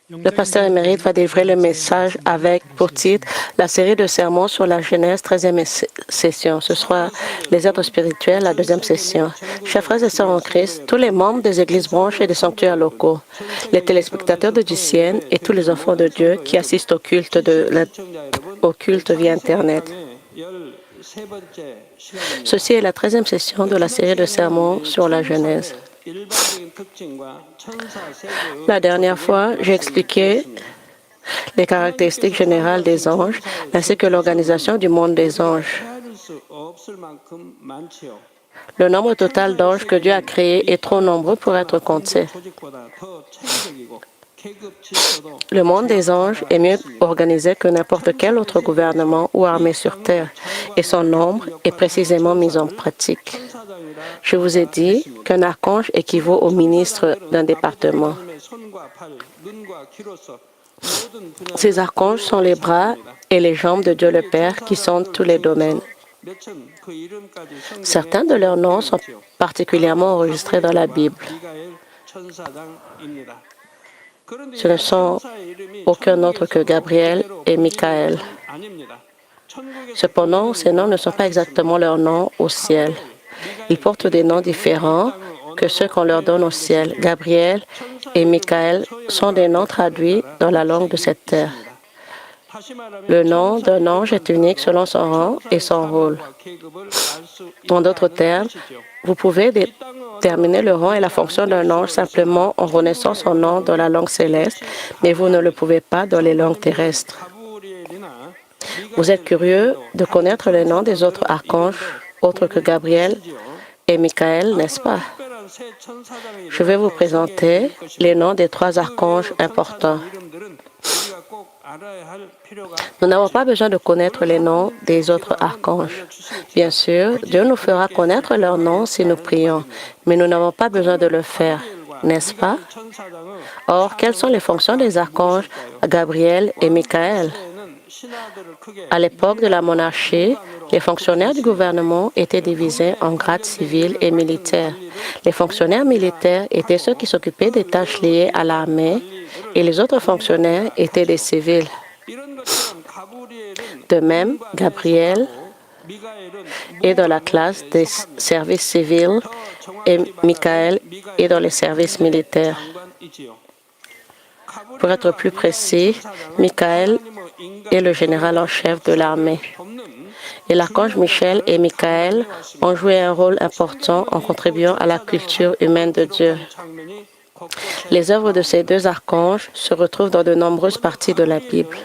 Le pasteur émérite va délivrer le message avec, pour titre, la série de sermons sur la Genèse, 13e session. Ce sera les êtres spirituels, la deuxième session. Chers frères et sœurs en Christ, tous les membres des églises branches et des sanctuaires locaux, les téléspectateurs de GCN et tous les enfants de Dieu qui assistent au culte via Internet. Ceci est la 13e session de la série de sermons sur la Genèse. La dernière fois, j'ai expliqué les caractéristiques générales des anges ainsi que l'organisation du monde des anges. Le nombre total d'anges que Dieu a créés est trop nombreux pour être compté. Le monde des anges est mieux organisé que n'importe quel autre gouvernement ou armée sur Terre, et son nombre est précisément mis en pratique. Je vous ai dit qu'un archange équivaut au ministre d'un département. Ces archanges sont les bras et les jambes de Dieu le Père qui sont tous les domaines. Certains de leurs noms sont particulièrement enregistrés dans la Bible. Ce ne sont aucun autre que Gabriel et Michaël. Cependant, ces noms ne sont pas exactement leurs noms au ciel. Ils portent des noms différents que ceux qu'on leur donne au ciel. Gabriel et Michaël sont des noms traduits dans la langue de cette terre. Le nom d'un ange est unique selon son rang et son rôle. En d'autres termes, vous pouvez déterminer le rang et la fonction d'un ange simplement en connaissant son nom dans la langue céleste, mais vous ne le pouvez pas dans les langues terrestres. Vous êtes curieux de connaître les noms des autres archanges, autres que Gabriel et Michaël, n'est-ce pas? Je vais vous présenter les noms des 3 archanges importants. Nous n'avons pas besoin de connaître les noms des autres archanges. Bien sûr, Dieu nous fera connaître leurs noms si nous prions, mais nous n'avons pas besoin de le faire, n'est-ce pas? Or, quelles sont les fonctions des archanges Gabriel et Michaël? À l'époque de la monarchie, les fonctionnaires du gouvernement étaient divisés en grades civils et militaires. Les fonctionnaires militaires étaient ceux qui s'occupaient des tâches liées à l'armée et les autres fonctionnaires étaient des civils. De même, Gabriel est dans la classe des services civils et Michaël est dans les services militaires. Pour être plus précis, Michaël est le général en chef de l'armée. Et l'archange Michel et Michaël ont joué un rôle important en contribuant à la culture humaine de Dieu. Les œuvres de ces 2 archanges se retrouvent dans de nombreuses parties de la Bible.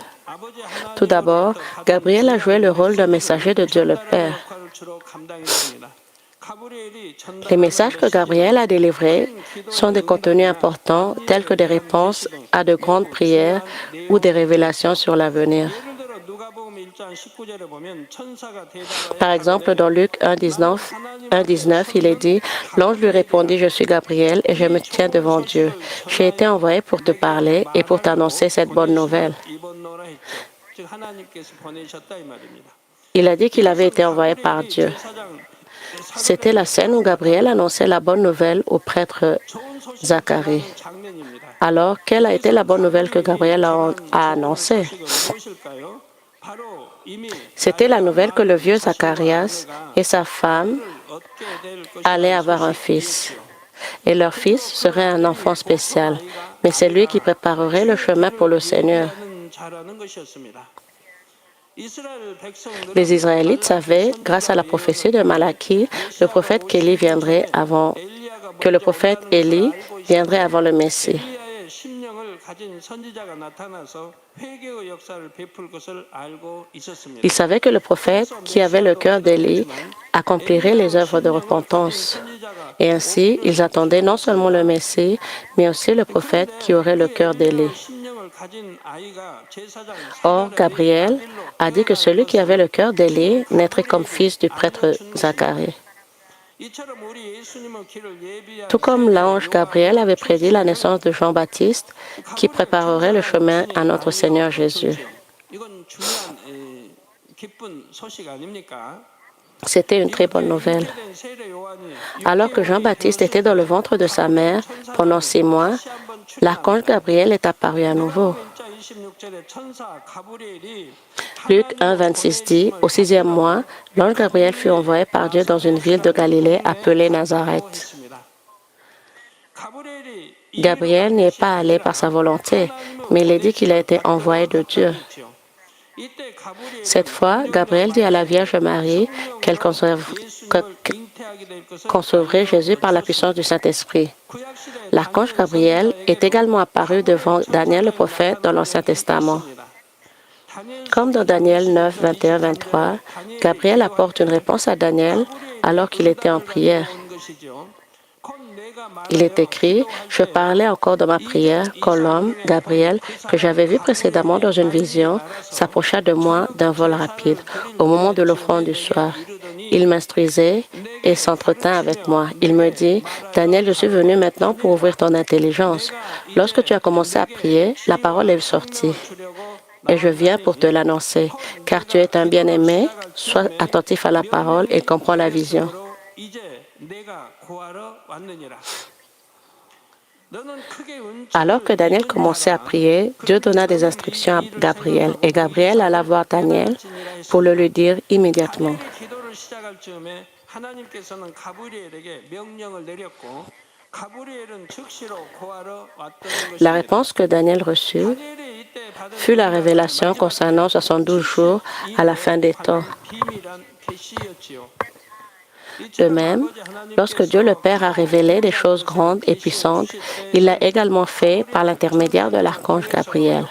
Tout d'abord, Gabriel a joué le rôle d'un messager de Dieu le Père. Les messages que Gabriel a délivrés sont des contenus importants tels que des réponses à de grandes prières ou des révélations sur l'avenir. Par exemple, dans Luc 1,19, il est dit « L'ange lui répondit, je suis Gabriel et je me tiens devant Dieu. J'ai été envoyé pour te parler et pour t'annoncer cette bonne nouvelle. » Il a dit qu'il avait été envoyé par Dieu. C'était la scène où Gabriel annonçait la bonne nouvelle au prêtre Zacharie. Alors, quelle a été la bonne nouvelle que Gabriel a annoncée? C'était la nouvelle que le vieux Zacharias et sa femme allaient avoir un fils. Et leur fils serait un enfant spécial, mais c'est lui qui préparerait le chemin pour le Seigneur. Les Israélites savaient, grâce à la prophétie de Malachie, que le prophète Élie viendrait avant le Messie. Ils savaient que le prophète qui avait le cœur d'Élie accomplirait les œuvres de repentance. Et ainsi, ils attendaient non seulement le Messie, mais aussi le prophète qui aurait le cœur d'Élie. Or, Gabriel a dit que celui qui avait le cœur d'Élie naîtrait comme fils du prêtre Zacharie. Tout comme l'ange Gabriel avait prédit la naissance de Jean-Baptiste, qui préparerait le chemin à notre Seigneur Jésus. C'était une très bonne nouvelle. Alors que Jean-Baptiste était dans le ventre de sa mère pendant 6 mois, l'archange Gabriel est apparu à nouveau. Luc 1, 26 dit, au 6e mois, l'ange Gabriel fut envoyé par Dieu dans une ville de Galilée appelée Nazareth. Gabriel n'y est pas allé par sa volonté, mais il est dit qu'il a été envoyé de Dieu. Cette fois, Gabriel dit à la Vierge Marie qu'elle concevrait Jésus par la puissance du Saint-Esprit. L'archange Gabriel est également apparu devant Daniel le prophète dans l'Ancien Testament. Comme dans Daniel 9, 21-23, Gabriel apporte une réponse à Daniel alors qu'il était en prière. Il est écrit, « Je parlais encore dans ma prière quand l'homme, Gabriel, que j'avais vu précédemment dans une vision, s'approcha de moi d'un vol rapide au moment de l'offrande du soir. Il m'instruisait et s'entretint avec moi. Il me dit, « Daniel, je suis venu maintenant pour ouvrir ton intelligence. Lorsque tu as commencé à prier, la parole est sortie. Et je viens pour te l'annoncer, car tu es un bien-aimé, sois attentif à la parole et comprends la vision. » Alors que Daniel commençait à prier, Dieu donna des instructions à Gabriel, et Gabriel alla voir Daniel pour le lui dire immédiatement. La réponse que Daniel reçut fut la révélation concernant 72 jours à la fin des temps. De même, lorsque Dieu le Père a révélé des choses grandes et puissantes, il l'a également fait par l'intermédiaire de l'archange Gabriel.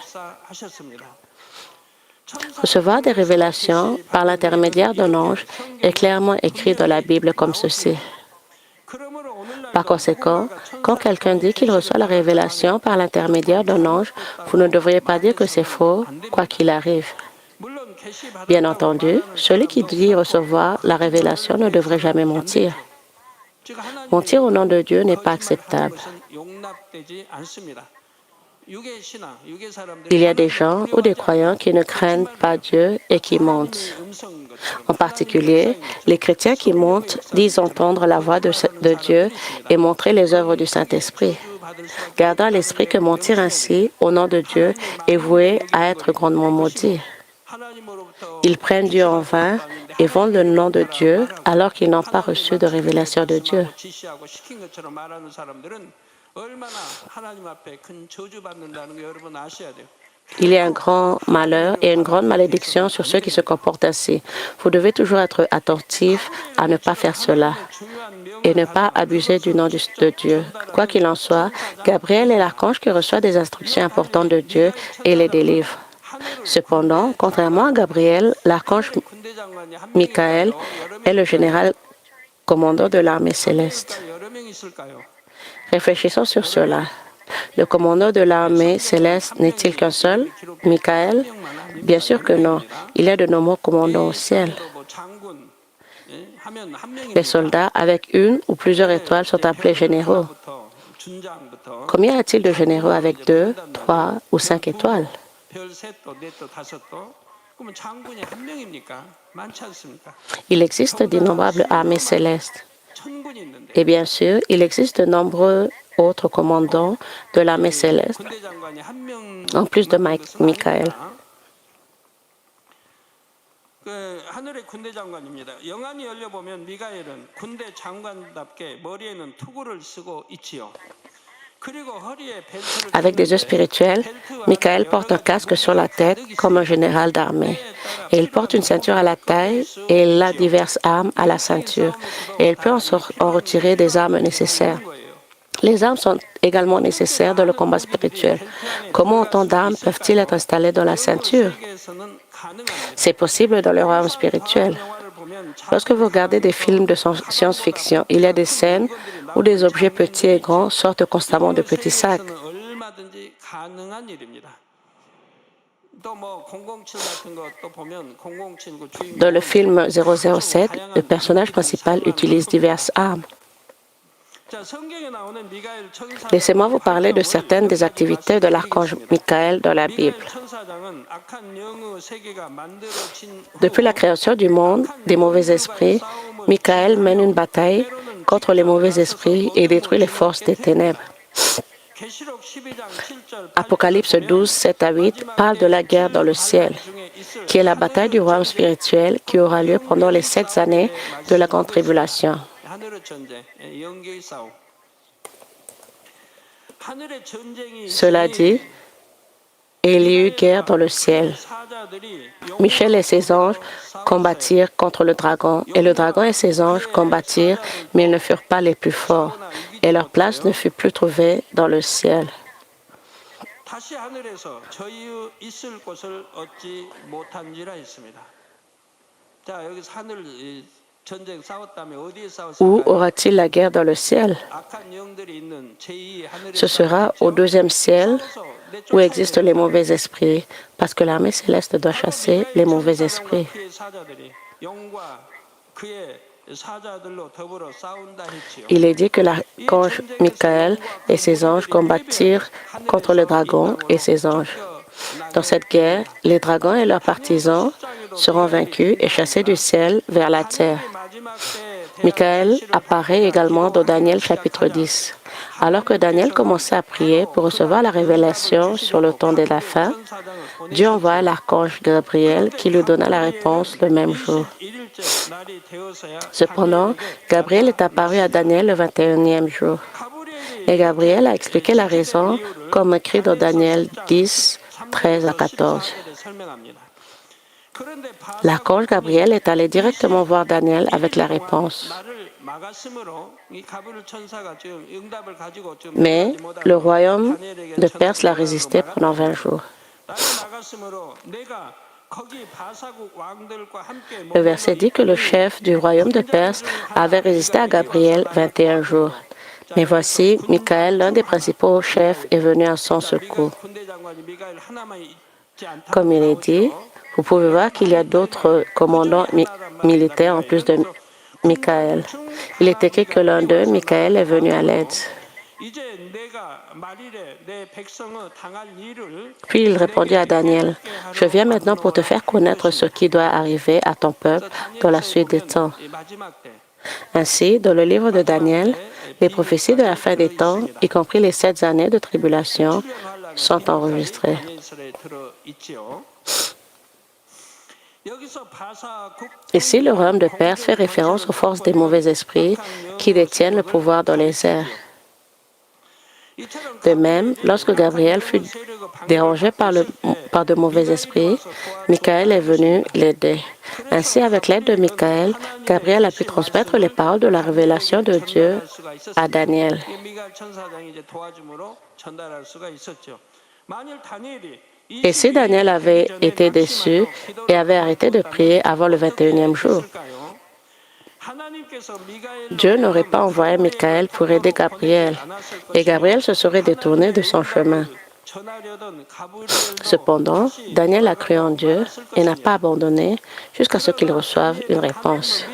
Recevoir des révélations par l'intermédiaire d'un ange est clairement écrit dans la Bible comme ceci. Par conséquent, quand quelqu'un dit qu'il reçoit la révélation par l'intermédiaire d'un ange, vous ne devriez pas dire que c'est faux, quoi qu'il arrive. Bien entendu, celui qui dit recevoir la révélation ne devrait jamais mentir. Mentir au nom de Dieu n'est pas acceptable. Il y a des gens ou des croyants qui ne craignent pas Dieu et qui mentent. En particulier, les chrétiens qui mentent disent entendre la voix de Dieu et montrer les œuvres du Saint-Esprit. Gardant à l'esprit que mentir ainsi au nom de Dieu est voué à être grandement maudit. Ils prennent Dieu en vain et vendent le nom de Dieu alors qu'ils n'ont pas reçu de révélation de Dieu. Il y a un grand malheur et une grande malédiction sur ceux qui se comportent ainsi. Vous devez toujours être attentif à ne pas faire cela et ne pas abuser du nom de Dieu. Quoi qu'il en soit, Gabriel est l'archange qui reçoit des instructions importantes de Dieu et les délivre. Cependant, contrairement à Gabriel, l'archange Michael est le général commandant de l'armée céleste. Réfléchissons sur cela. Le commandant de l'armée céleste n'est-il qu'un seul, Michael? Bien sûr que non. Il y a de nombreux commandants au ciel. Les soldats avec une ou plusieurs étoiles sont appelés généraux. Combien y a-t-il de généraux avec 2, 3 ou 5 étoiles? Il existe d'innombrables armées célestes. Et bien sûr, il existe de nombreux autres commandants de l'armée céleste, en plus de Michael. Avec des yeux spirituels, Michael porte un casque sur la tête comme un général d'armée. Et il porte une ceinture à la taille et il a diverses armes à la ceinture. Et il peut en retirer des armes nécessaires. Les armes sont également nécessaires dans le combat spirituel. Comment autant d'armes peuvent-ils être installées dans la ceinture? C'est possible dans le royaume spirituel. Lorsque vous regardez des films de science-fiction, il y a des scènes où des objets petits et grands sortent constamment de petits sacs. Dans le film 007, le personnage principal utilise diverses armes. Laissez-moi vous parler de certaines des activités de l'archange Michael dans la Bible. Depuis la création du monde des mauvais esprits, Michael mène une bataille contre les mauvais esprits et détruit les forces des ténèbres. Apocalypse 12, 7 à 8 parle de la guerre dans le ciel, qui est la bataille du royaume spirituel qui aura lieu pendant les 7 années de la grande tribulation. Cela dit, il y eut guerre dans le ciel. Michel et ses anges combattirent contre le dragon, et le dragon et ses anges combattirent, mais ils ne furent pas les plus forts, et leur place ne fut plus trouvée dans le ciel. Où aura-t-il la guerre dans le ciel? Ce sera au deuxième ciel où existent les mauvais esprits, parce que l'armée céleste doit chasser les mauvais esprits. Il est dit que l'archange Michael et ses anges combattirent contre le dragon et ses anges. Dans cette guerre, les dragons et leurs partisans seront vaincus et chassés du ciel vers la terre. Michael apparaît également dans Daniel chapitre 10. Alors que Daniel commençait à prier pour recevoir la révélation sur le temps de la fin, Dieu envoya l'archange Gabriel qui lui donna la réponse le même jour. Cependant, Gabriel est apparu à Daniel le 21e jour. Et Gabriel a expliqué la raison comme écrit dans Daniel 10, 13 à 14. L'archange Gabriel est allé directement voir Daniel avec la réponse. Mais le royaume de Perse l'a résisté pendant 20 jours. Le verset dit que le chef du royaume de Perse avait résisté à Gabriel 21 jours. Mais voici, Michael, l'un des principaux chefs, est venu à son secours. Comme il est dit, vous pouvez voir qu'il y a d'autres commandants militaires en plus de Michael. Il est écrit que l'un d'eux, Michael, est venu à l'aide. Puis il répondit à Daniel, « Je viens maintenant pour te faire connaître ce qui doit arriver à ton peuple dans la suite des temps. » Ainsi, dans le livre de Daniel, les prophéties de la fin des temps, y compris les 7 années de tribulation, sont enregistrées. Ici, le royaume de Perse fait référence aux forces des mauvais esprits qui détiennent le pouvoir dans les airs. De même, lorsque Gabriel fut dérangé par de mauvais esprits, Michael est venu l'aider. Ainsi, avec l'aide de Michael, Gabriel a pu transmettre les paroles de la révélation de Dieu à Daniel. Et si Daniel avait été déçu et avait arrêté de prier avant le 21e jour, Dieu n'aurait pas envoyé Michael pour aider Gabriel, et Gabriel se serait détourné de son chemin. Cependant, Daniel a cru en Dieu et n'a pas abandonné jusqu'à ce qu'il reçoive une réponse.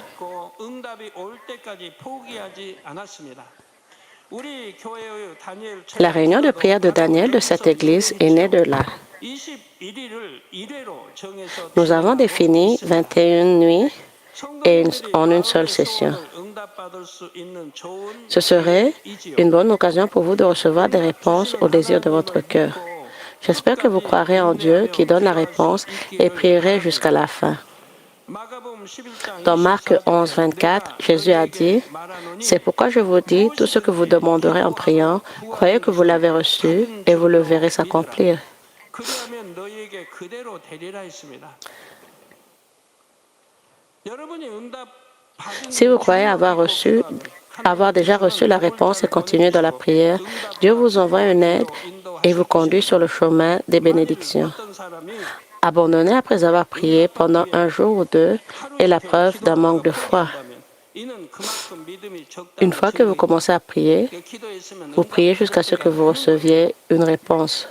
La réunion de prière de Daniel de cette Église est née de là. Nous avons défini 21 nuits en une seule session. Ce serait une bonne occasion pour vous de recevoir des réponses aux désirs de votre cœur. J'espère que vous croirez en Dieu qui donne la réponse et prierez jusqu'à la fin. Dans Marc 11, 24, Jésus a dit, « C'est pourquoi je vous dis, tout ce que vous demanderez en priant, croyez que vous l'avez reçu et vous le verrez s'accomplir. » Si vous croyez avoir déjà reçu la réponse et continuer dans la prière, Dieu vous envoie une aide et vous conduit sur le chemin des bénédictions. Abandonner après avoir prié pendant un jour ou deux est la preuve d'un manque de foi. Une fois que vous commencez à prier, vous priez jusqu'à ce que vous receviez une réponse.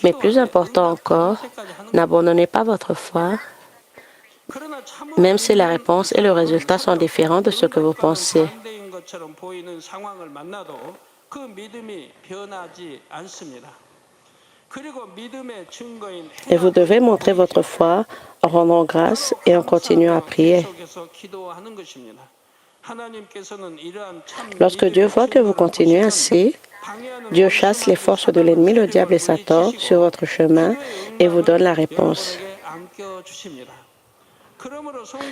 Mais plus important encore, n'abandonnez pas votre foi, même si la réponse et le résultat sont différents de ce que vous pensez. Et vous devez montrer votre foi en rendant grâce et en continuant à prier. Lorsque Dieu voit que vous continuez ainsi, Dieu chasse les forces de l'ennemi, le diable et Satan, sur votre chemin et vous donne la réponse.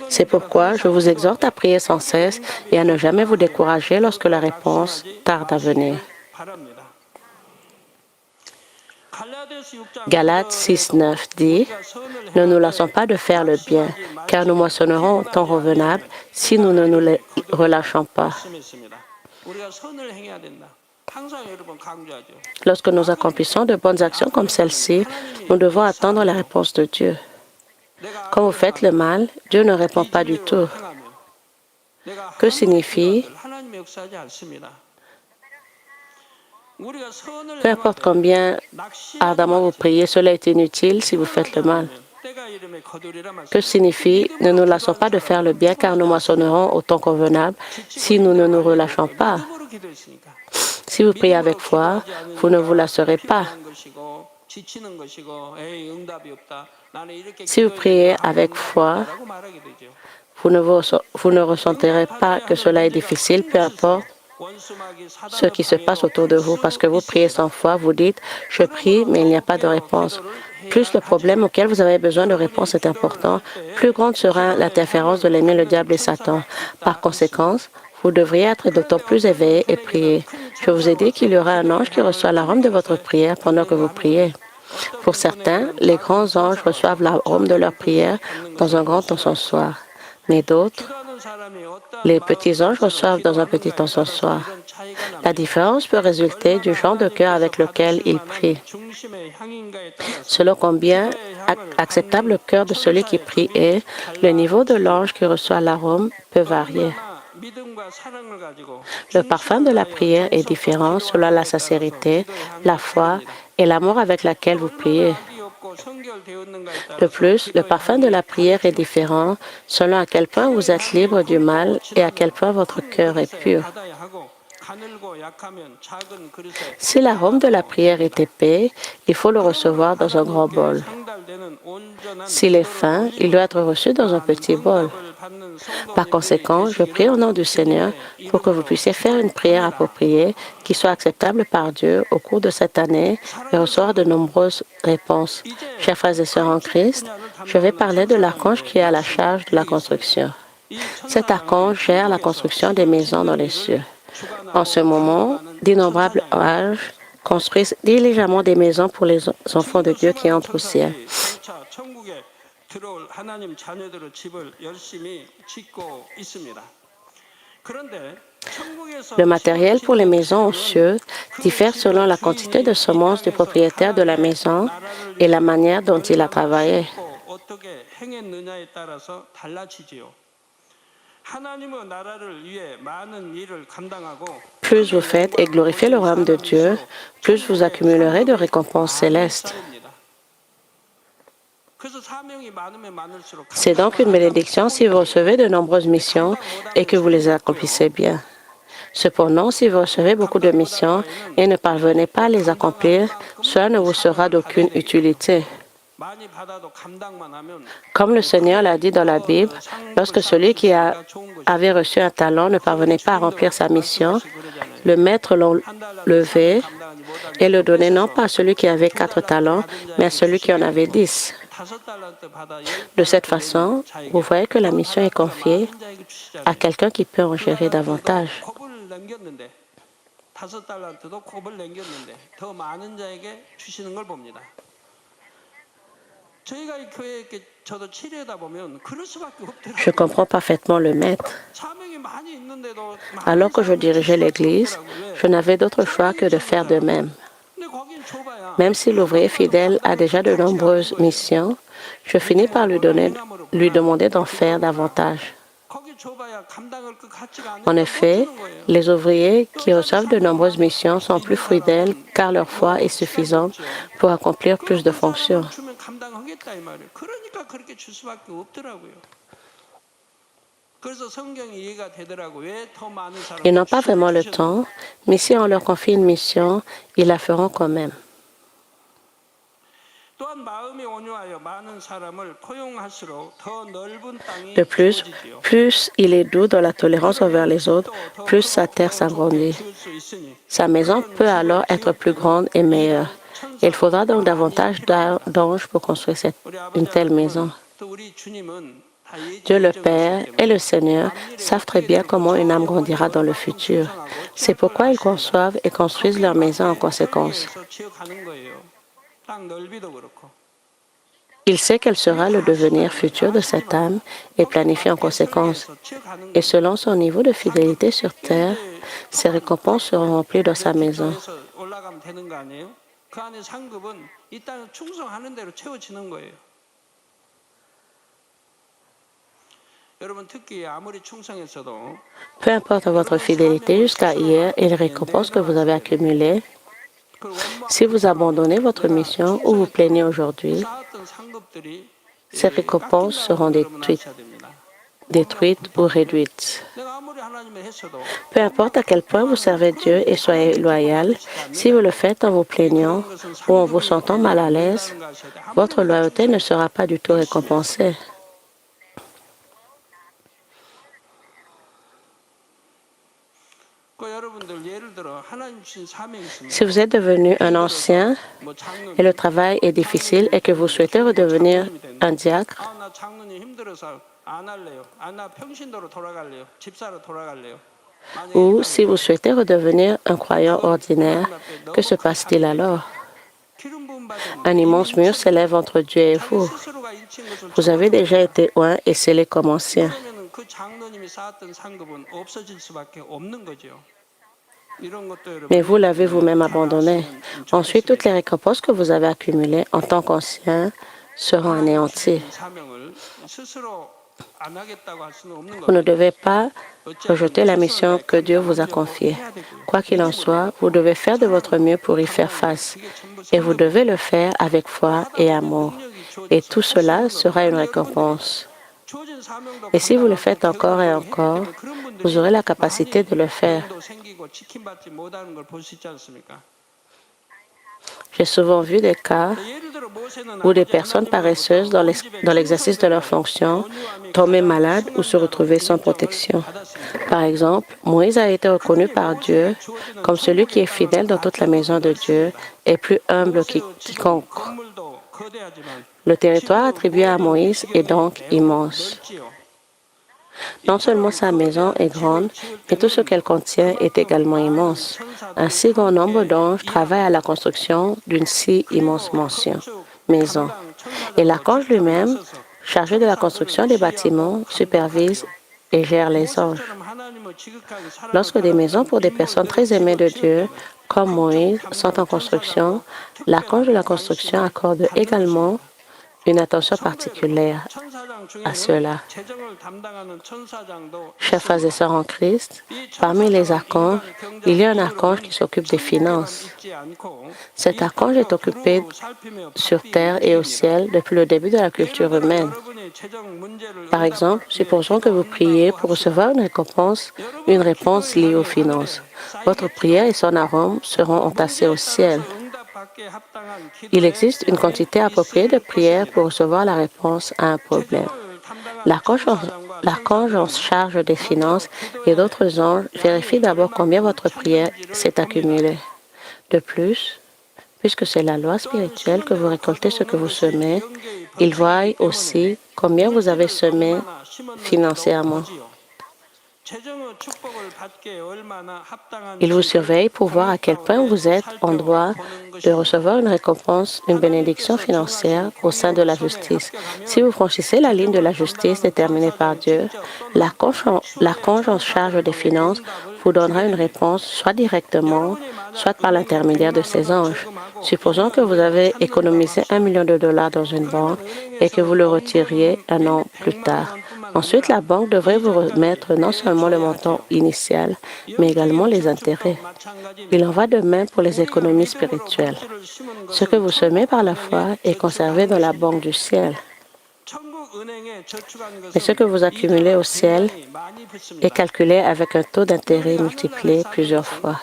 C'est pourquoi je vous exhorte à prier sans cesse et à ne jamais vous décourager lorsque la réponse tarde à venir. Galates 6:9 dit « Ne nous lassons pas de faire le bien, car nous moissonnerons au temps convenable si nous ne nous relâchons pas. » Lorsque nous accomplissons de bonnes actions comme celle-ci, nous devons attendre la réponse de Dieu. Quand vous faites le mal, Dieu ne répond pas du tout. Que signifie peu importe combien ardemment vous priez, cela est inutile si vous faites le mal. Que signifie ne nous lassons pas de faire le bien car nous moissonnerons au temps convenable si nous ne nous relâchons pas. Si vous priez avec foi, vous ne vous lasserez pas. Si vous priez avec foi, vous ne ressentirez pas que cela est difficile, peu importe ce qui se passe autour de vous, parce que vous priez sans foi, vous dites « je prie, mais il n'y a pas de réponse ». Plus le problème auquel vous avez besoin de réponse est important, plus grande sera l'interférence de l'ennemi, le diable et Satan. Par conséquent, vous devriez être d'autant plus éveillé et prier. Je vous ai dit qu'il y aura un ange qui reçoit l'arôme de votre prière pendant que vous priez. Pour certains, les grands anges reçoivent l'arôme de leur prière dans un grand encensoir, mais d'autres, les petits anges reçoivent dans un petit encensoir. La différence peut résulter du genre de cœur avec lequel ils prient. Selon combien acceptable le cœur de celui qui prie est, le niveau de l'ange qui reçoit l'arôme peut varier. Le parfum de la prière est différent selon la sincérité, la foi et l'amour avec laquelle vous priez. De plus, le parfum de la prière est différent selon à quel point vous êtes libre du mal et à quel point votre cœur est pur. Si l'arôme de la prière est épais, il faut le recevoir dans un grand bol. S'il est fin, il doit être reçu dans un petit bol. Par conséquent, je prie au nom du Seigneur pour que vous puissiez faire une prière appropriée qui soit acceptable par Dieu au cours de cette année et recevoir de nombreuses réponses. Chers frères et sœurs en Christ, je vais parler de l'archange qui est à la charge de la construction. Cet archange gère la construction des maisons dans les cieux. En ce moment, d'innombrables anges construisent diligemment des maisons pour les enfants de Dieu qui entrent au ciel. Le matériel pour les maisons aux cieux diffère selon la quantité de semences du propriétaire de la maison et la manière dont il a travaillé. Plus vous faites et glorifiez le royaume de Dieu, plus vous accumulerez de récompenses célestes. C'est donc une bénédiction si vous recevez de nombreuses missions et que vous les accomplissez bien. Cependant, si vous recevez beaucoup de missions et ne parvenez pas à les accomplir, cela ne vous sera d'aucune utilité. Comme le Seigneur l'a dit dans la Bible, lorsque celui qui avait reçu un talent ne parvenait pas à remplir sa mission, le maître l'enlevait et le donnait non pas à celui qui avait 4 talents, mais à celui qui en avait 10. De cette façon, vous voyez que la mission est confiée à quelqu'un qui peut en gérer davantage. Je comprends parfaitement le maître. Alors que je dirigeais l'Église, je n'avais d'autre choix que de faire de même. Même si l'ouvrier fidèle a déjà de nombreuses missions, je finis par lui demander d'en faire davantage. En effet, les ouvriers qui reçoivent de nombreuses missions sont plus fidèles car leur foi est suffisante pour accomplir plus de fonctions. Ils n'ont pas vraiment le temps, mais si on leur confie une mission, ils la feront quand même. De plus il est doux dans la tolérance envers les autres, plus sa terre s'agrandit. Sa maison peut alors être plus grande et meilleure. Il faudra donc davantage d'anges pour construire une telle maison. Dieu le Père et le Seigneur savent très bien comment une âme grandira dans le futur. C'est pourquoi ils conçoivent et construisent leur maison en conséquence. Il sait quel sera le devenir futur de cette âme et planifie en conséquence. Et selon son niveau de fidélité sur terre, ses récompenses seront remplies dans sa maison. Peu importe votre fidélité jusqu'à hier et les récompenses que vous avez accumulées, si vous abandonnez votre mission ou vous plaignez aujourd'hui, ces récompenses seront détruites ou réduites. Peu importe à quel point vous servez Dieu et soyez loyal, si vous le faites en vous plaignant ou en vous sentant mal à l'aise, votre loyauté ne sera pas du tout récompensée. Si vous êtes devenu un ancien et le travail est difficile et que vous souhaitez redevenir un diacre, ou si vous souhaitez redevenir un croyant ordinaire, que se passe-t-il alors? Un immense mur s'élève entre Dieu et vous. Vous avez déjà été oint et scellé comme ancien. Mais vous l'avez vous-même abandonné. Ensuite, toutes les récompenses que vous avez accumulées en tant qu'ancien seront anéanties. Vous ne devez pas rejeter la mission que Dieu vous a confiée. Quoi qu'il en soit, vous devez faire de votre mieux pour y faire face. Et vous devez le faire avec foi et amour. Et tout cela sera une récompense. Et si vous le faites encore et encore, vous aurez la capacité de le faire. J'ai souvent vu des cas où des personnes paresseuses dans l'exercice de leurs fonctions tombaient malades ou se retrouvaient sans protection. Par exemple, Moïse a été reconnu par Dieu comme celui qui est fidèle dans toute la maison de Dieu et plus humble quiconque. Le territoire attribué à Moïse est donc immense. Non seulement sa maison est grande, mais tout ce qu'elle contient est également immense. Un si grand nombre d'anges travaillent à la construction d'une si immense maison. Et l'archange lui-même, chargé de la construction des bâtiments, supervise et gère les anges. Lorsque des maisons pour des personnes très aimées de Dieu, comme Moïse, sont en construction, l'archange de la construction accorde également une attention particulière à cela. Chers frères et sœurs en Christ, parmi les archanges, il y a un archange qui s'occupe des finances. Cet archange est occupé sur terre et au ciel depuis le début de la culture humaine. Par exemple, supposons que vous priez pour recevoir une réponse liée aux finances. Votre prière et son arôme seront entassés au ciel. Il existe une quantité appropriée de prières pour recevoir la réponse à un problème. L'archange en charge des finances et d'autres anges vérifient d'abord combien votre prière s'est accumulée. De plus, puisque c'est la loi spirituelle que vous récoltez ce que vous semez, ils voient aussi combien vous avez semé financièrement. Il vous surveille pour voir à quel point vous êtes en droit de recevoir une récompense, une bénédiction financière au sein de la justice. Si vous franchissez la ligne de la justice déterminée par Dieu, l'archange en charge des finances vous donnera une réponse soit directement, soit par l'intermédiaire de ses anges. Supposons que vous avez économisé $1 million dans une banque et que vous le retiriez un an plus tard. Ensuite, la banque devrait vous remettre non seulement le montant initial, mais également les intérêts. Il en va de même pour les économies spirituelles. Ce que vous semez par la foi est conservé dans la banque du ciel. Mais ce que vous accumulez au ciel est calculé avec un taux d'intérêt multiplié plusieurs fois.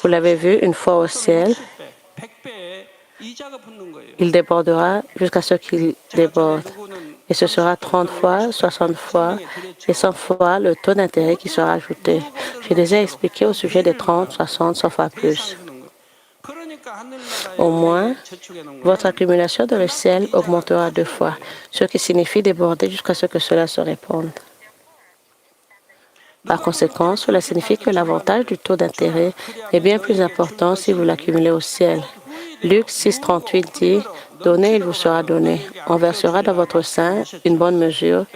Vous l'avez vu une fois au ciel, il débordera jusqu'à ce qu'il déborde. Et ce sera 30 fois, 60 fois et 100 fois le taux d'intérêt qui sera ajouté. J'ai déjà expliqué au sujet des 30, 60, 100 fois plus. Au moins, votre accumulation dans le ciel augmentera 2 fois, ce qui signifie déborder jusqu'à ce que cela se répande. Par conséquent, cela signifie que l'avantage du taux d'intérêt est bien plus important si vous l'accumulez au ciel. Luc 6,38 dit, « Donnez, il vous sera donné. On versera dans votre sein une bonne mesure,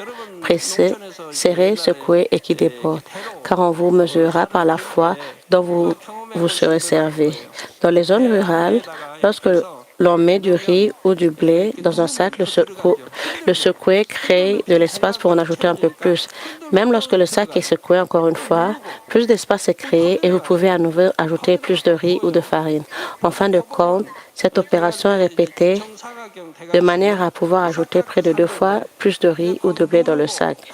pressée, serrée, secouée et qui déborde, car on vous mesurera par la foi dont vous serez servi. » Dans les zones rurales, lorsque l'on met du riz ou du blé dans un sac, le secouer crée de l'espace pour en ajouter un peu plus. Même lorsque le sac est secoué encore une fois, plus d'espace est créé et vous pouvez à nouveau ajouter plus de riz ou de farine. En fin de compte, cette opération est répétée de manière à pouvoir ajouter près de 2 fois plus de riz ou de blé dans le sac.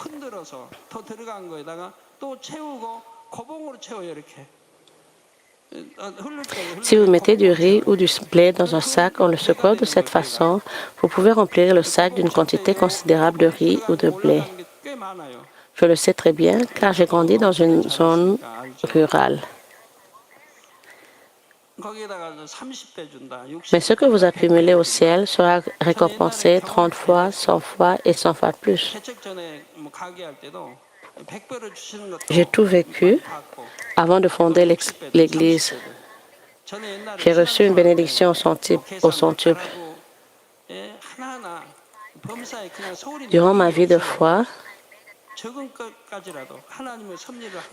Si vous mettez du riz ou du blé dans un sac en le secouant de cette façon, vous pouvez remplir le sac d'une quantité considérable de riz ou de blé. Je le sais très bien car j'ai grandi dans une zone rurale. Mais ce que vous accumulez au ciel sera récompensé 30 fois, 100 fois et 100 fois plus. J'ai tout vécu avant de fonder l'Église. J'ai reçu une bénédiction au centuple. Durant ma vie de foi,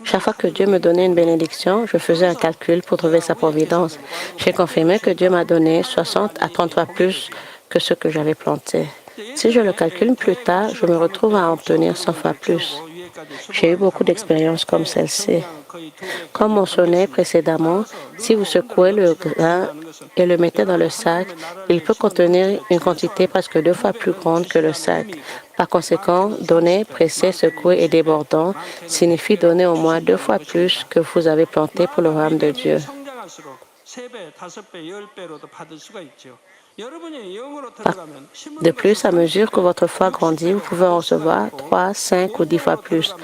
chaque fois que Dieu me donnait une bénédiction, je faisais un calcul pour trouver sa providence. J'ai confirmé que Dieu m'a donné 60 à 30 fois plus que ce que j'avais planté. Si je le calcule plus tard, je me retrouve à obtenir 100 fois plus. J'ai eu beaucoup d'expériences comme celle-ci. Comme mentionné précédemment, si vous secouez le grain et le mettez dans le sac, il peut contenir une quantité presque 2 fois plus grande que le sac. Par conséquent, donner, presser, secouer et débordant signifie donner au moins 2 fois plus que vous avez planté pour le royaume de Dieu. De plus, à mesure que votre foi grandit, vous pouvez en recevoir 3, 5 ou 10 fois plus.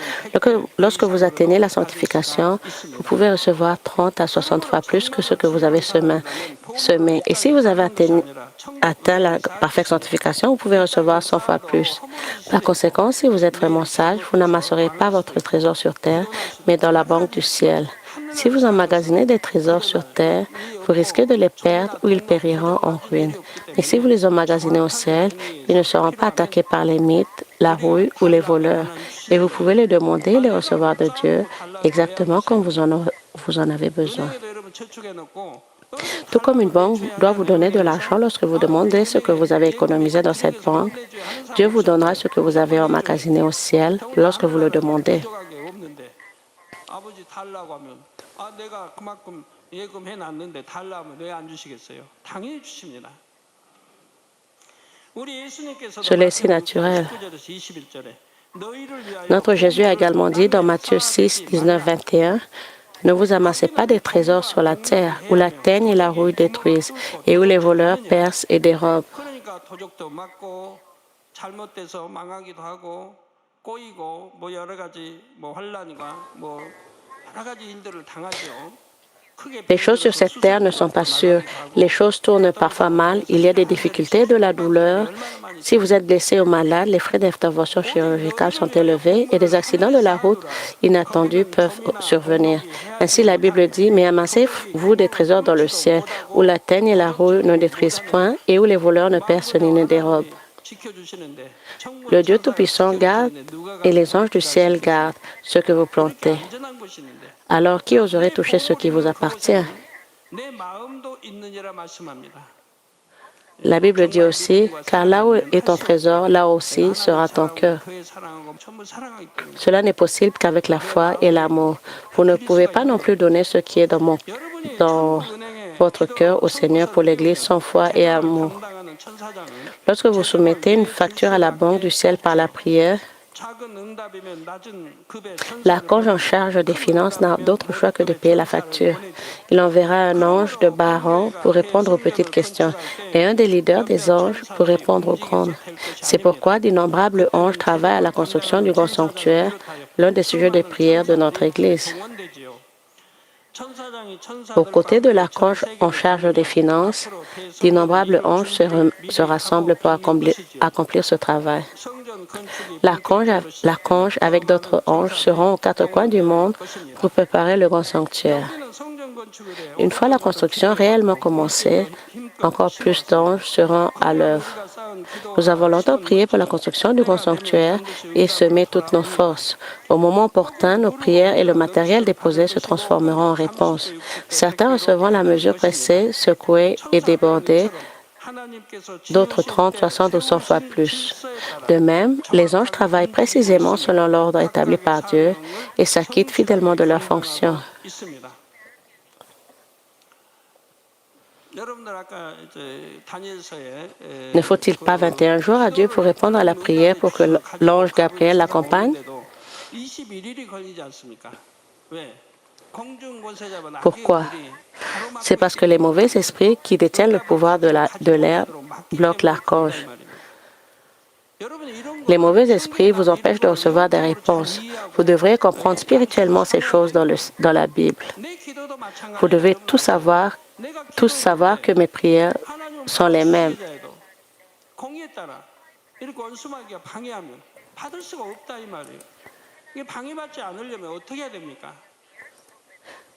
Lorsque vous atteignez la sanctification, vous pouvez recevoir 30 à 60 fois plus que ce que vous avez semé. Et si vous avez atteint la parfaite sanctification, vous pouvez recevoir 100 fois plus. Par conséquent, si vous êtes vraiment sage, vous n'amasserez pas votre trésor sur terre, mais dans la banque du ciel. Si vous emmagasinez des trésors sur terre, vous risquez de les perdre ou ils périront en ruine. Et si vous les emmagasinez au ciel, ils ne seront pas attaqués par les mythes, la rouille ou les voleurs. Et vous pouvez les demander et les recevoir de Dieu exactement comme vous en avez besoin. Tout comme une banque doit vous donner de l'argent lorsque vous demandez ce que vous avez économisé dans cette banque, Dieu vous donnera ce que vous avez emmagasiné au ciel lorsque vous le demandez. Cela est si naturel. Notre Jésus a également dit dans Matthieu 6, 19, 21, « Ne vous amassez pas des trésors sur la terre, où la teigne et la rouille détruisent, et où les voleurs percent et dérobent. » Les choses sur cette terre ne sont pas sûres. Les choses tournent parfois mal. Il y a des difficultés, de la douleur. Si vous êtes blessé ou malade, les frais d'intervention chirurgicale sont élevés et des accidents de la route inattendus peuvent survenir. Ainsi, la Bible dit, « Mais amassez-vous des trésors dans le ciel, où la teigne et la rouille ne détruisent point et où les voleurs ne percent ni ne dérobent. » Le Dieu Tout-Puissant garde et les anges du ciel gardent ce que vous plantez. Alors, qui oserait toucher ce qui vous appartient? La Bible dit aussi, car là où est ton trésor, là aussi sera ton cœur. Cela n'est possible qu'avec la foi et l'amour. Vous ne pouvez pas non plus donner ce qui est dans votre cœur au Seigneur pour l'Église sans foi et amour. Lorsque vous soumettez une facture à la banque du ciel par la prière, l'archange en charge des finances n'a d'autre choix que de payer la facture. Il enverra un ange de bas rang pour répondre aux petites questions et un des leaders des anges pour répondre aux grandes. C'est pourquoi d'innombrables anges travaillent à la construction du grand sanctuaire, l'un des sujets de prière de notre Église. Aux côtés de l'archange en charge des finances, d'innombrables anges se rassemblent pour accomplir ce travail. L'archange avec d'autres anges seront aux quatre coins du monde pour préparer le grand sanctuaire. Une fois la construction réellement commencée, encore plus d'anges seront à l'œuvre. Nous avons longtemps prié pour la construction du grand sanctuaire et semé toutes nos forces. Au moment opportun, nos prières et le matériel déposé se transformeront en réponse. Certains recevront la mesure pressée, secouée et débordée, d'autres 30, 60 ou 100 fois plus. De même, les anges travaillent précisément selon l'ordre établi par Dieu et s'acquittent fidèlement de leurs fonctions. Ne faut-il pas 21 jours à Dieu pour répondre à la prière pour que l'ange Gabriel l'accompagne? Pourquoi? C'est parce que les mauvais esprits qui détiennent le pouvoir de l'air bloquent l'archange. Les mauvais esprits vous empêchent de recevoir des réponses. Vous devrez comprendre spirituellement ces choses dans la Bible. Vous devez tous savoir que mes prières sont les mêmes.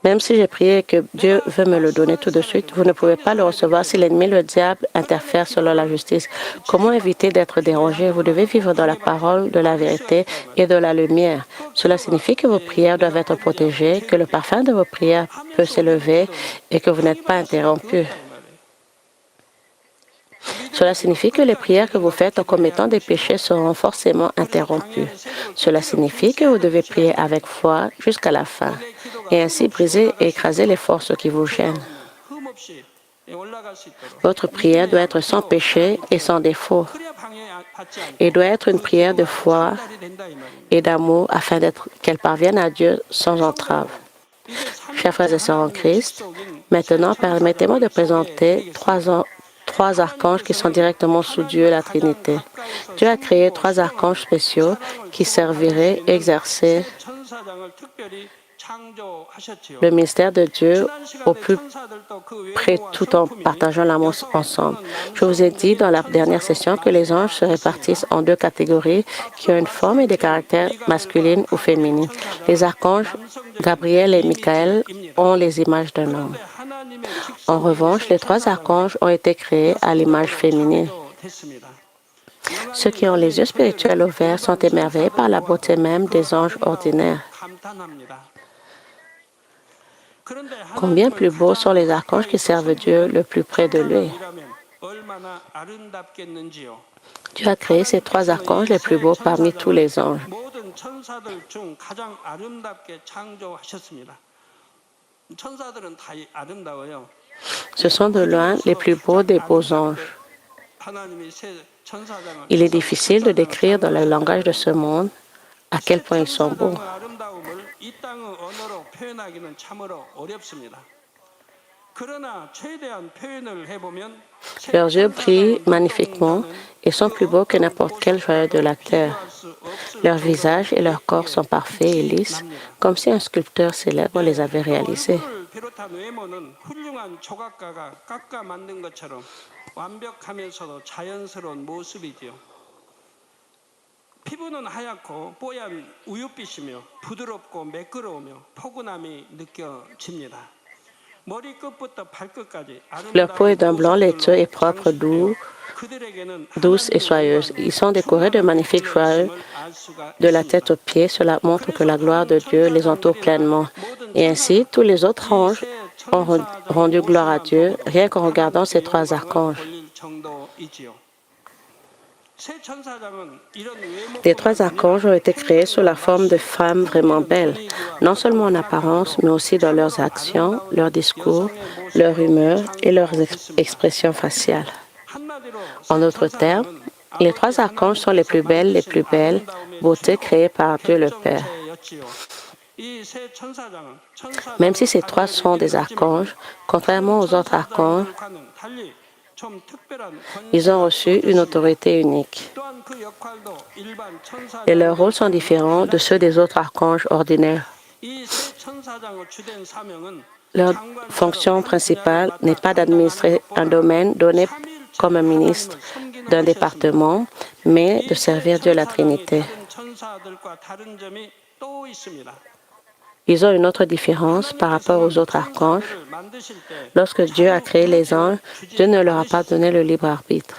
Même si j'ai prié et que Dieu veut me le donner tout de suite, vous ne pouvez pas le recevoir si l'ennemi, le diable, interfère selon la justice. Comment éviter d'être dérangé? Vous devez vivre dans la parole de la vérité et de la lumière. Cela signifie que vos prières doivent être protégées, que le parfum de vos prières peut s'élever et que vous n'êtes pas interrompu. Cela signifie que les prières que vous faites en commettant des péchés seront forcément interrompues. Cela signifie que vous devez prier avec foi jusqu'à la fin et ainsi briser et écraser les forces qui vous gênent. Votre prière doit être sans péché et sans défaut et doit être une prière de foi et d'amour afin qu'elle parvienne à Dieu sans entrave. Chers frères et sœurs en Christ, maintenant permettez-moi de présenter trois archanges qui sont directement sous Dieu, la Trinité. Dieu a créé trois archanges spéciaux qui serviraient et exercer le mystère de Dieu au plus près tout en partageant l'amour ensemble. Je vous ai dit dans la dernière session que les anges se répartissent en deux catégories qui ont une forme et des caractères masculines ou féminines. Les archanges Gabriel et Michael ont les images d'un homme. En revanche, les trois archanges ont été créés à l'image féminine. Ceux qui ont les yeux spirituels ouverts sont émerveillés par la beauté même des anges ordinaires. Combien plus beaux sont les archanges qui servent Dieu le plus près de lui. Dieu a créé ces trois archanges les plus beaux parmi tous les anges. Ce sont de loin les plus beaux des beaux anges. Il est difficile de décrire dans le langage de ce monde à quel point ils sont beaux. Leurs yeux brillent magnifiquement et sont plus beaux que n'importe quel joyau de la terre. Leurs visages et leurs corps sont parfaits et lisses, comme si un sculpteur célèbre les avait réalisés. Leur peau est d'un blanc laiteux et propre, douce et soyeuse. Ils sont décorés de magnifiques joyaux de la tête aux pieds. Cela montre que la gloire de Dieu les entoure pleinement. Et ainsi, tous les autres anges ont rendu gloire à Dieu, rien qu'en regardant ces trois archanges. Les trois archanges ont été créés sous la forme de femmes vraiment belles, non seulement en apparence, mais aussi dans leurs actions, leurs discours, leur humeur et leurs expressions faciales. En d'autres termes, les trois archanges sont les plus belles beautés créées par Dieu le Père. Même si ces trois sont des archanges, contrairement aux autres archanges, ils ont reçu une autorité unique. Et leurs rôles sont différents de ceux des autres archanges ordinaires. Leur fonction principale n'est pas d'administrer un domaine donné comme un ministre d'un département, mais de servir Dieu la Trinité. Ils ont une autre différence par rapport aux autres archanges. Lorsque Dieu a créé les anges, Dieu ne leur a pas donné le libre arbitre.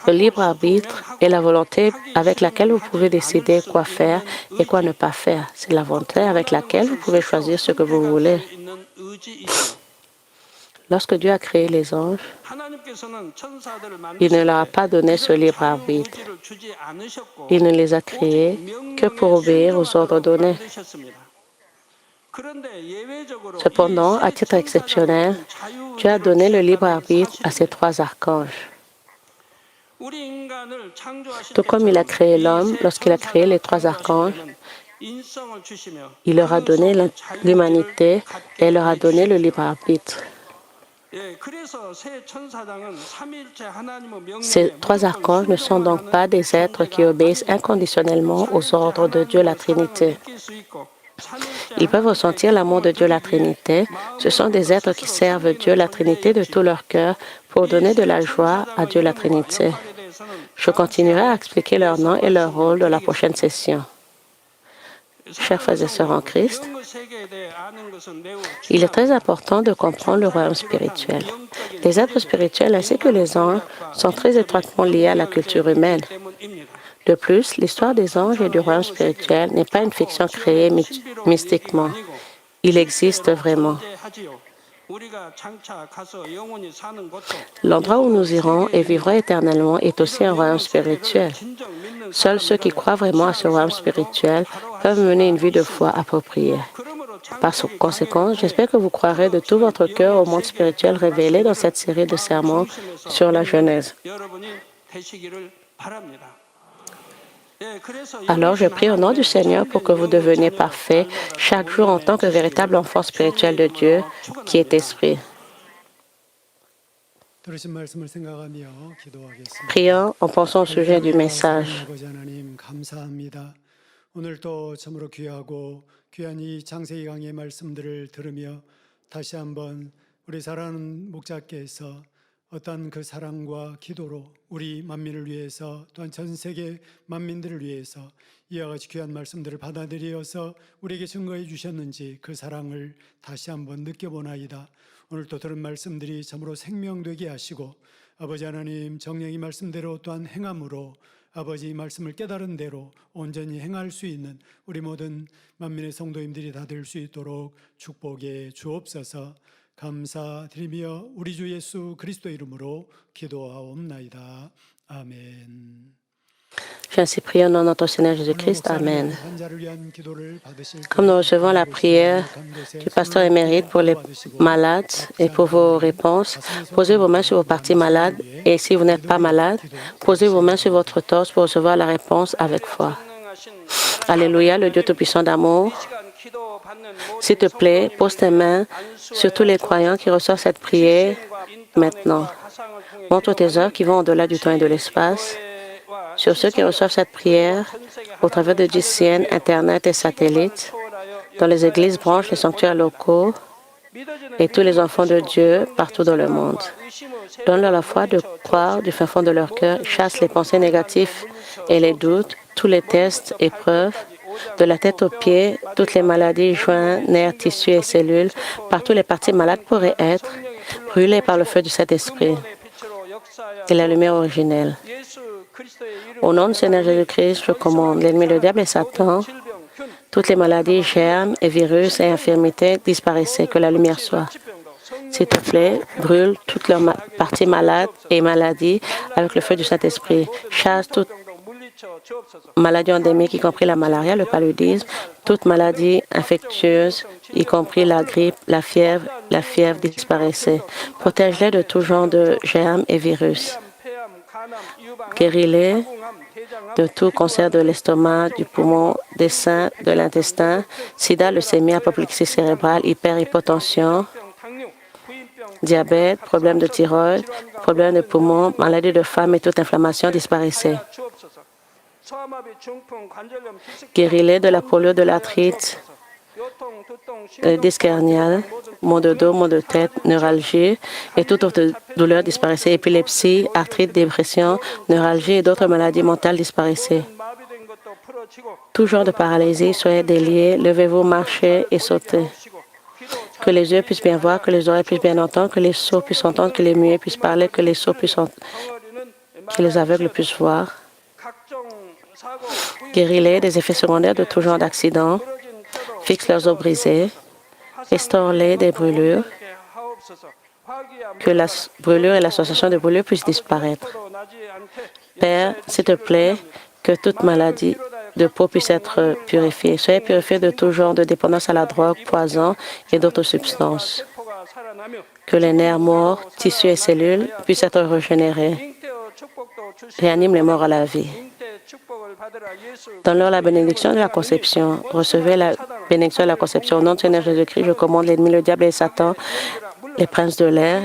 Le libre arbitre est la volonté avec laquelle vous pouvez décider quoi faire et quoi ne pas faire. C'est la volonté avec laquelle vous pouvez choisir ce que vous voulez. Lorsque Dieu a créé les anges, il ne leur a pas donné ce libre arbitre. Il ne les a créés que pour obéir aux ordres donnés. Cependant, à titre exceptionnel, Dieu a donné le libre arbitre à ces trois archanges. Tout comme il a créé l'homme, lorsqu'il a créé les trois archanges, il leur a donné l'humanité et leur a donné le libre arbitre. Ces trois archanges ne sont donc pas des êtres qui obéissent inconditionnellement aux ordres de Dieu la Trinité. Ils peuvent ressentir l'amour de Dieu la Trinité. Ce sont des êtres qui servent Dieu la Trinité de tout leur cœur pour donner de la joie à Dieu la Trinité. Je continuerai à expliquer leur nom et leur rôle dans la prochaine session. Chers frères et sœurs en Christ, il est très important de comprendre le royaume spirituel. Les êtres spirituels ainsi que les anges sont très étroitement liés à la culture humaine. De plus, l'histoire des anges et du royaume spirituel n'est pas une fiction créée mystiquement. Il existe vraiment. L'endroit où nous irons et vivrons éternellement est aussi un royaume spirituel. Seuls ceux qui croient vraiment à ce royaume spirituel peuvent mener une vie de foi appropriée. Par conséquent, j'espère que vous croirez de tout votre cœur au monde spirituel révélé dans cette série de sermons sur la Genèse. Alors, je prie au nom du Seigneur pour que vous deveniez parfaits chaque jour en tant que véritable enfant spirituel de Dieu qui est Esprit. Prions en pensant au sujet du message. 오늘도 참으로 귀하고 귀한 이 창세기 강의 말씀들을 들으며 다시 한번 우리 사랑하는 목자께서 어떤 그 사랑과 기도로 우리 만민을 위해서 또한 전 세계 만민들을 위해서 이와 같이 귀한 말씀들을 받아들여서 우리에게 증거해 주셨는지 그 사랑을 다시 한번 느껴보나이다. 오늘 또 들은 말씀들이 참으로 생명되게 하시고 아버지 하나님 정령이 말씀대로 또한 행함으로 아버지 말씀을 깨달은 대로 온전히 행할 수 있는 우리 모든 만민의 성도님들이 다 될 수 있도록 축복해 주옵소서. 감사드리며 우리 주 예수 그리스도 이름으로 기도하옵나이다. 아멘. Je vais ainsi prier au nom de notre Seigneur Jésus-Christ. Amen. Comme nous recevons la prière du pasteur émérite pour les malades et pour vos réponses, posez vos mains sur vos parties malades et si vous n'êtes pas malade, posez vos mains sur votre torse pour recevoir la réponse avec foi. Alléluia, le Dieu Tout-Puissant d'amour. S'il te plaît, pose tes mains sur tous les croyants qui reçoivent cette prière maintenant. Montre tes œuvres qui vont au-delà du temps et de l'espace. Sur ceux qui reçoivent cette prière au travers de GCN, Internet et satellites, dans les églises, branches, les sanctuaires locaux et tous les enfants de Dieu partout dans le monde. Donne-leur la foi de croire du fin fond de leur cœur, chasse les pensées négatives et les doutes, tous les tests, épreuves, de la tête aux pieds, toutes les maladies, joints, nerfs, tissus et cellules, partout les parties malades pourraient être brûlées par le feu du Saint-Esprit et la lumière originelle. Au nom du Seigneur Jésus-Christ, je commande l'ennemi, le diable et Satan, toutes les maladies, germes et virus et infirmités disparaissaient, que la lumière soit. S'il te plaît, brûle toutes leurs parties malades et maladies avec le feu du Saint-Esprit. Chasse toute maladie endémique, y compris la malaria, le paludisme, toute maladie infectieuse, y compris la grippe, la fièvre disparaissait. Protège-les de tout genre de germes et virus. Guéris-les de tout cancer de l'estomac, du poumon, des seins, de l'intestin, sida, leucémie, apoplexie cérébrale, hypertension, diabète, problème de thyroïde, problème de poumon, maladie de femme et toute inflammation disparaissait. Guéris-les de la polio, de l'arthrite, disque hernial, maux de dos, maux de tête, neuralgie et toute autre douleur disparaissait. Épilepsie, arthrite, dépression, neuralgie et d'autres maladies mentales disparaissaient. Tout genre de paralysie, soyez déliés, levez-vous, marchez et sautez. Que les yeux puissent bien voir, que les oreilles puissent bien entendre, que les sourds puissent entendre, que les muets puissent parler, que les sourds puissent que les aveugles puissent voir. Guéris-les des effets secondaires de tout genre d'accidents. Fixe leurs os brisés. Restaure-les des brûlures. Que la brûlure et l'association de brûlures puissent disparaître. Père, s'il te plaît, que toute maladie de peau puisse être purifiée. Soyez purifiés de tout genre de dépendance à la drogue, poison et d'autres substances. Que les nerfs morts, tissus et cellules puissent être régénérés. Réanime les morts à la vie. Donne-leur la bénédiction de la conception. Recevez la bénédiction de la conception. Au nom de Seigneur Jésus-Christ, je commande l'ennemi, le diable et Satan, les princes de l'air,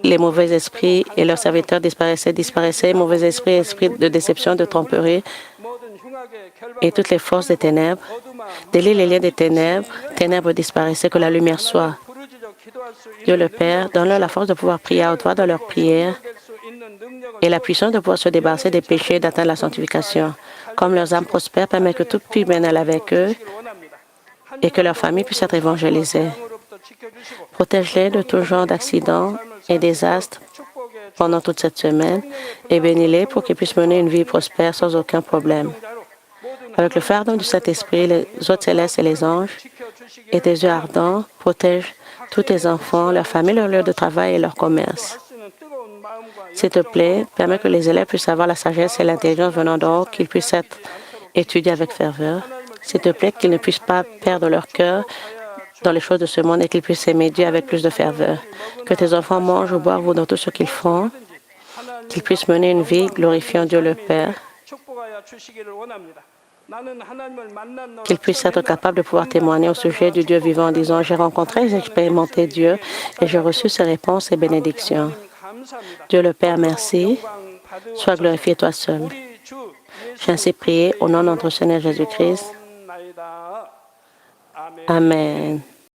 les mauvais esprits et leurs serviteurs disparaissaient, mauvais esprits, esprits de déception, de tromperie et toutes les forces des ténèbres. Délie les liens des ténèbres, ténèbres disparaissaient, que la lumière soit. Dieu le Père, donne-leur la force de pouvoir prier à haute voix dans leur prière et la puissance de pouvoir se débarrasser des péchés et d'atteindre la sanctification. Comme leurs âmes prospèrent, permet que tout puisse bien aller avec eux et que leur famille puisse être évangélisée. Protège-les de tout genre d'accidents et désastres pendant toute cette semaine et bénis-les pour qu'ils puissent mener une vie prospère sans aucun problème. Avec le fardeau du Saint-Esprit, les hôtes célestes et les anges et tes yeux ardents, protège tous tes enfants, leurs familles, leur lieu de travail et leur commerce. S'il te plaît, permets que les élèves puissent avoir la sagesse et l'intelligence venant d'en haut, qu'ils puissent être étudiés avec ferveur. S'il te plaît, qu'ils ne puissent pas perdre leur cœur dans les choses de ce monde et qu'ils puissent aimer Dieu avec plus de ferveur. Que tes enfants mangent ou boivent dans tout ce qu'ils font, qu'ils puissent mener une vie glorifiant Dieu le Père, qu'ils puissent être capables de pouvoir témoigner au sujet du Dieu vivant en disant « J'ai rencontré et j'ai expérimenté Dieu et j'ai reçu ses réponses et bénédictions. » Dieu le Père, merci. Sois glorifié toi seul. J'ai ainsi prié au nom de notre Seigneur Jésus-Christ. Amen.